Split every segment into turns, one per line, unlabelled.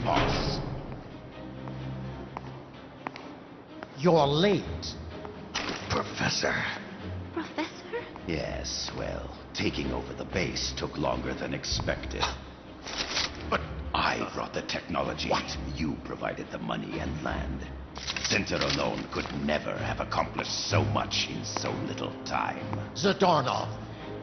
boss.
You're late.
Professor.
Professor?
Yes, well, taking over the base took longer than expected. But I brought the technology. What? You provided the money and land. Center alone could never have accomplished so much in so little time.
Zadornov,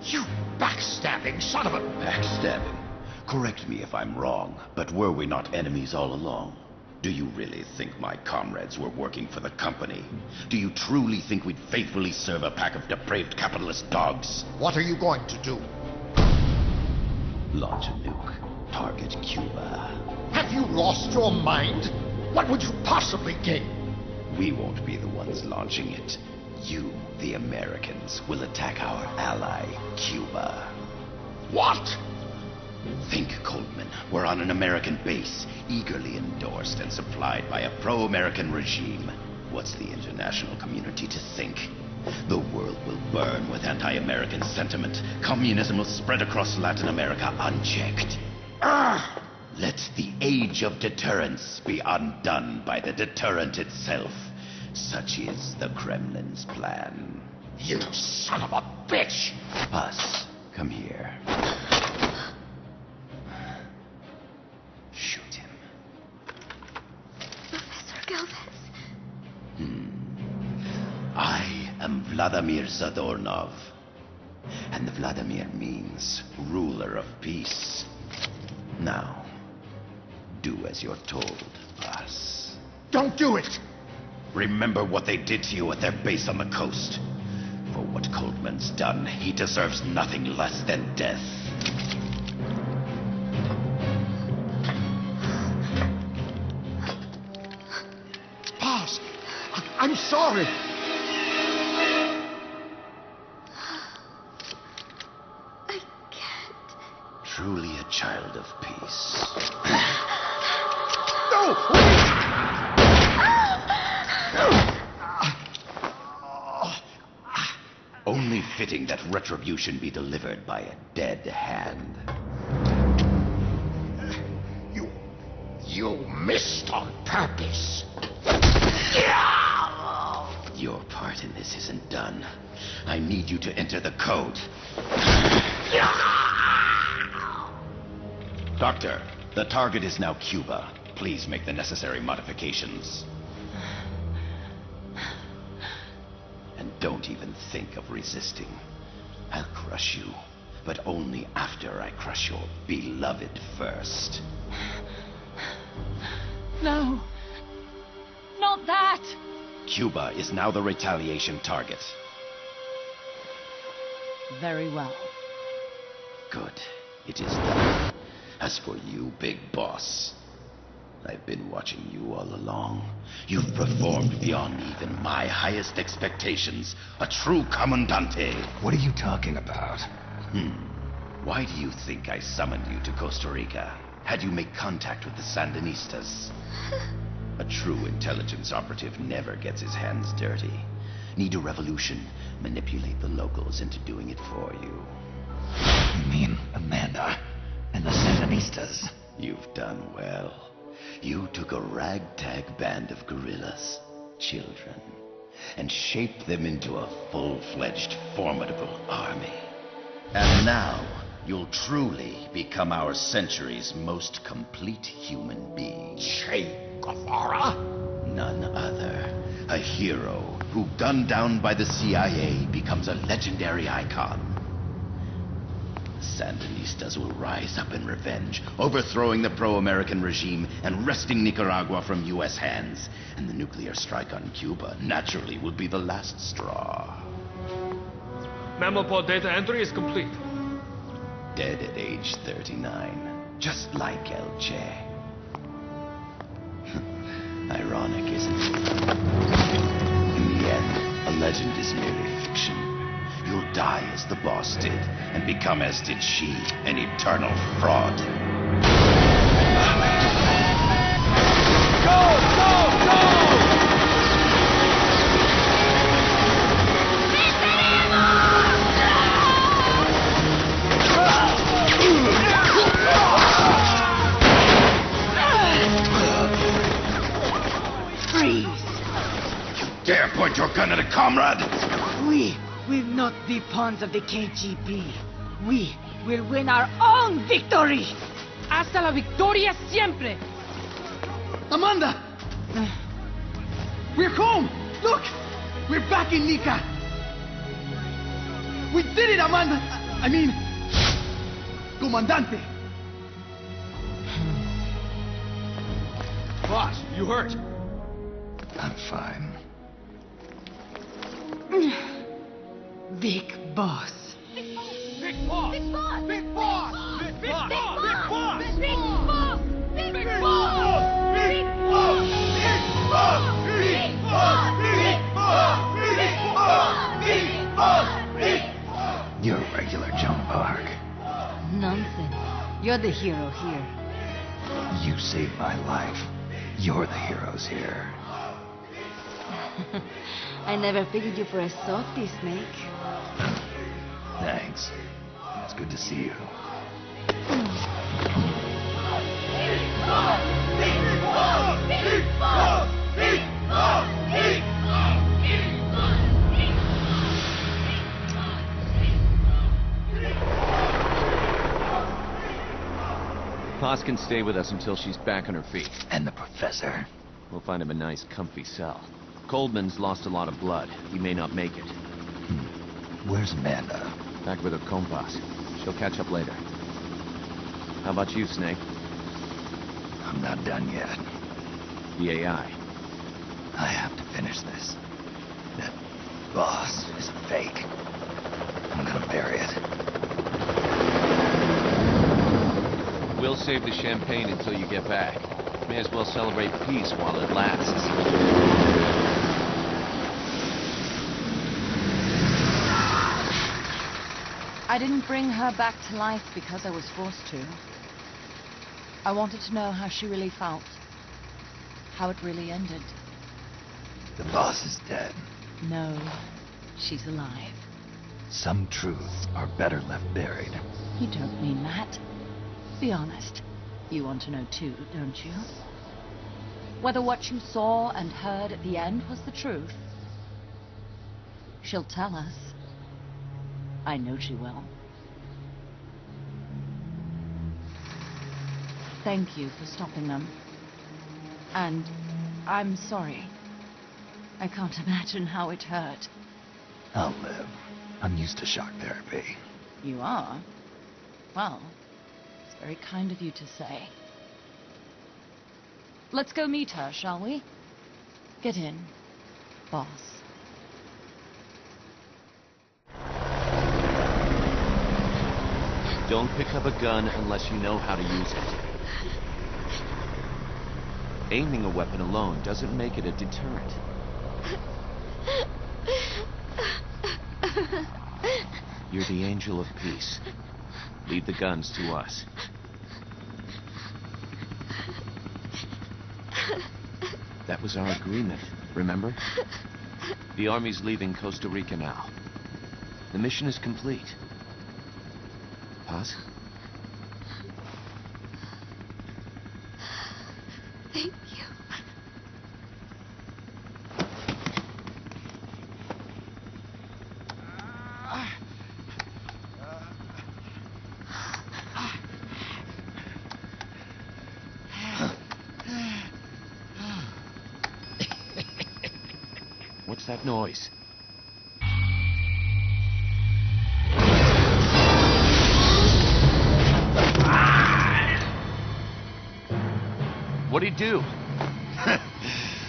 you backstabbing son of a...
Backstabbing? Correct me if I'm wrong, but were we not enemies all along? Do you really think my comrades were working for the company? Do you truly think we'd faithfully serve a pack of depraved capitalist dogs?
What are you going to do?
Launch a nuke. Target Cuba.
Have you lost your mind? What would you possibly gain?
We won't be the ones launching it. You, the Americans, will attack our ally, Cuba.
What?
Think, Coldman. We're on an American base, eagerly endorsed and supplied by a pro-American regime. What's the international community to think? The world will burn with anti-American sentiment. Communism will spread across Latin America unchecked. Let the age of deterrence be undone by the deterrent itself. Such is the Kremlin's plan.
You son of a bitch!
Us, come here. Shoot him.
Professor Galvez.
I am Vladimir Zadornov. And Vladimir means ruler of peace. Now, do as you're told, boss.
Don't do it!
Remember what they did to you at their base on the coast. For what Coldman's done, he deserves nothing less than death.
Boss, I'm sorry.
I can't.
Truly a child of peace.
No! Wait!
Only fitting that retribution be delivered by a dead hand.
You missed on purpose.
Your part in this isn't done. I need you to enter the code. Doctor, the target is now Cuba. Please make the necessary modifications. And don't even think of resisting. I'll crush you, but only after I crush your beloved first.
No. Not that.
Cuba is now the retaliation target.
Very well.
Good. It is done. As for you, big boss, I've been watching you all along. You've performed beyond even my highest expectations. A true commandante.
What are you talking about?
Why do you think I summoned you to Costa Rica? Had you make contact with the Sandinistas? A true intelligence operative never gets his hands dirty. Need a revolution? Manipulate the locals into doing it for you.
You mean Amanda and the Sandinistas?
You've done well. You took a ragtag band of guerrillas, children, and shaped them into a full-fledged, formidable army. And now, you'll truly become our century's most complete human being.
Che Guevara?
None other. A hero who, gunned down by the CIA, becomes a legendary icon. The Sandinistas will rise up in revenge, overthrowing the pro-American regime and wresting Nicaragua from U.S. hands. And the nuclear strike on Cuba, naturally, will be the last straw.
Memopod data entry is complete.
Dead at age 39, just like El Che. Ironic, isn't it? In the end, a legend is merely fiction. You'll die as the boss did, and become as did she, an eternal fraud. Go! Go! Go! dare point your gun at a comrade!
We will not be pawns of the KGB. We will win our own victory!
Hasta la victoria siempre!
Amanda! We're home! Look! We're back in Nika! We did it, Amanda! I mean... Comandante! Boss, you hurt?
I'm fine.
Big boss.
Big boss!
Big boss!
Big boss! Big boss! Big boss!
Big boss! Big
Big
boss!
boss! Big boss! Big boss! Big boss! Big boss! Big boss! Big boss!
You're a regular Joan of Arc.
Nonsense. You're the hero here.
You saved my life. You're the heroes here.
I never figured you for a softie, Snake.
Thanks. It's good to see you.
Paz can stay with us until she's back on her feet.
And the professor.
We'll find him a nice, comfy cell. Coldman's lost a lot of blood. He may not make it.
Where's Amanda?
Back with her compas. She'll catch up later. How about you, Snake?
I'm not done yet.
The AI.
I have to finish this. That boss is a fake. I'm gonna bury it.
We'll save the champagne until you get back. May as well celebrate peace while it lasts.
I didn't bring her back to life because I was forced to. I wanted to know how she really felt. How it really ended.
The boss is dead.
No, she's alive.
Some truths are better left buried.
You don't mean that. Be honest. You want to know too, don't you? Whether what you saw and heard at the end was the truth. She'll tell us. I know she will. Thank you for stopping them. And I'm sorry. I can't imagine how it hurt.
I'll live. I'm used to shock therapy.
You are? Well, it's very kind of you to say. Let's go meet her, shall we? Get in, boss.
Don't pick up a gun unless you know how to use it. Aiming a weapon alone doesn't make it a deterrent. You're the angel of peace. Leave the guns to us. That was our agreement, remember? The army's leaving Costa Rica now. The mission is complete. Paz?
Thank you.
What's that noise? What'd he do?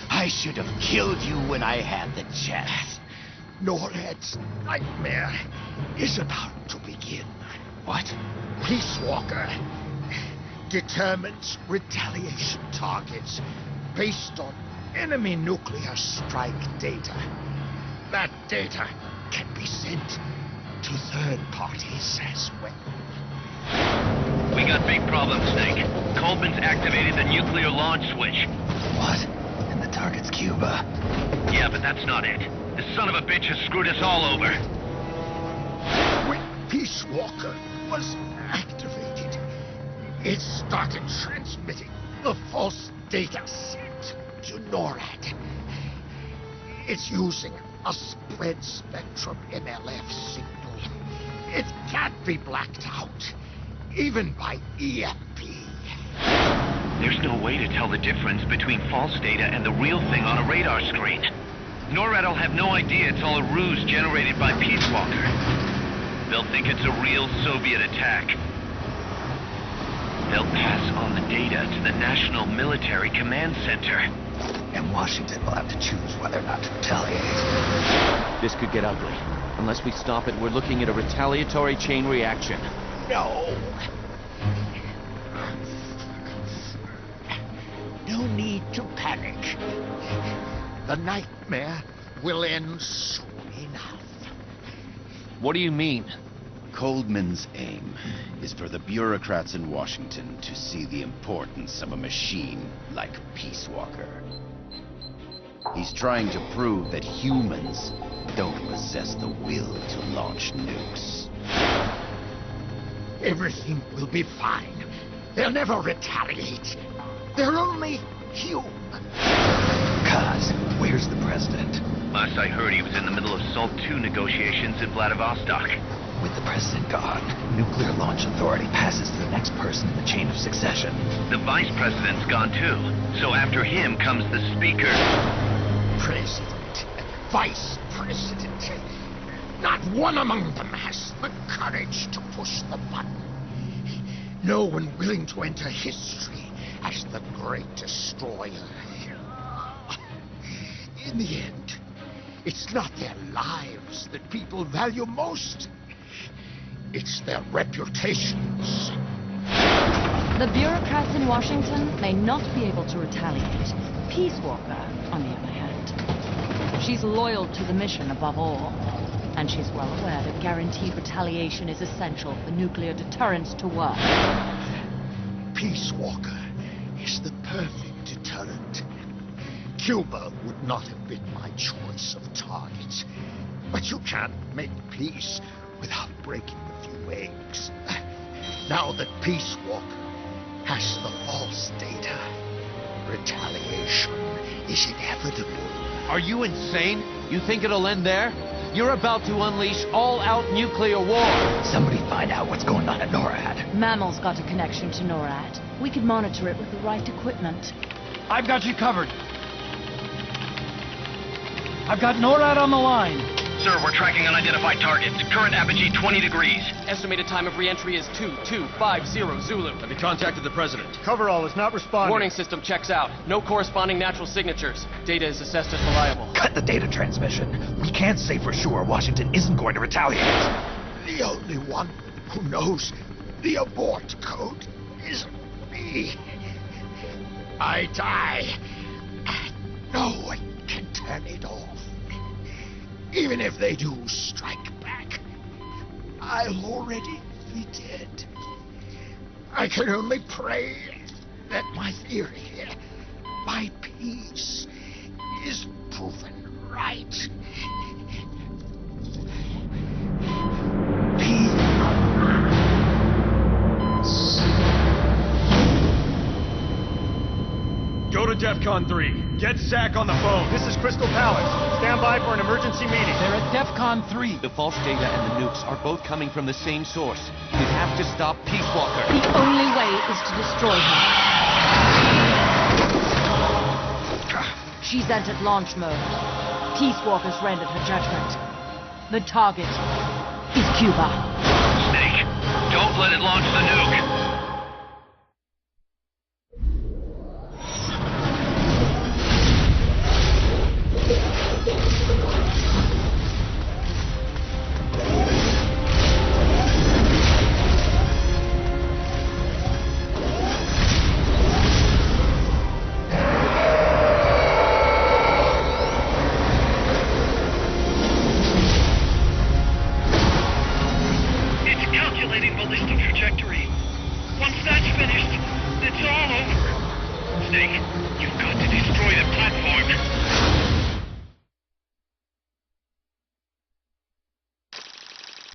I should have killed you when I had the chance.
Norhead's nightmare is about to begin.
What?
Peace Walker determines retaliation targets based on enemy nuclear strike data. That data can be sent to third parties as well.
We got big problems, Snake. Coleman's activated the nuclear launch switch.
What? And the target's Cuba.
Yeah, but that's not it. This son of a bitch has screwed us all over.
When Peace Walker was activated, it started transmitting the false data sent to NORAD. It's using a spread-spectrum MLF signal. It can't be blacked out, even by EMP.
There's no way to tell the difference between false data and the real thing on a radar screen. NORAD will have no idea it's all a ruse generated by Peace Walker. They'll think it's a real Soviet attack. They'll pass on the data to the National Military Command Center.
And Washington will have to choose whether or not to retaliate.
This could get ugly. Unless we stop it, we're looking at a retaliatory chain reaction.
No. No need to panic. The nightmare will end soon enough.
What do you mean?
Coldman's aim is for the bureaucrats in Washington to see the importance of a machine like Peace Walker. He's trying to prove that humans don't possess the will to launch nukes.
Everything will be fine. They'll never retaliate. They're only human.
Kaz, where's the president?
Last I heard, he was in the middle of SALT II negotiations in Vladivostok.
With the president gone, Nuclear Launch Authority passes to the next person in the chain of succession.
The vice president's gone too. So after him comes the speaker.
President, vice president. Not one among them has the courage to push the button. No one willing to enter history as the great destroyer. In the end, it's not their lives that people value most. It's their reputations.
The bureaucrats in Washington may not be able to retaliate. Peace Walker, on the other hand. She's loyal to the mission above all. And she's well aware that guaranteed retaliation is essential for nuclear deterrence to work.
Peace Walker is the perfect deterrent. Cuba would not have been my choice of target. But you can't make peace without breaking a few eggs. Now that Peace Walker has the false data, retaliation is inevitable.
Are you insane? You think it'll end there? You're about to unleash all-out nuclear war.
Somebody find out what's going on at NORAD.
Mammal's got a connection to NORAD. We could monitor it with the right equipment.
I've got you covered. I've got NORAD on the line.
Sir, we're tracking unidentified targets. Current apogee 20 degrees.
Estimated time of re-entry is 2250 Zulu.
Have you contacted the president?
Coverall is not responding.
Warning system checks out. No corresponding natural signatures. Data is assessed as reliable.
Cut the data transmission. We can't say for sure Washington isn't going to retaliate.
The only one who knows the abort code is me. I die, and no one can turn it off. Even if they do strike back, I'll already be dead. I can only pray that my theory, my peace, is proven right.
Go to DEFCON 3. Get Zach on the phone. This is Crystal Palace. Stand by for an emergency meeting.
They're at DEFCON 3.
The false data and the nukes are both coming from the same source. We have to stop Peace Walker.
The only way is to destroy her. She's entered launch mode. Peace Walker's rendered her judgment. The target is Cuba.
Snake, don't let it launch the nuke. Ballistic trajectory. Once that's finished, it's all over. Snake, you've got to destroy the platform.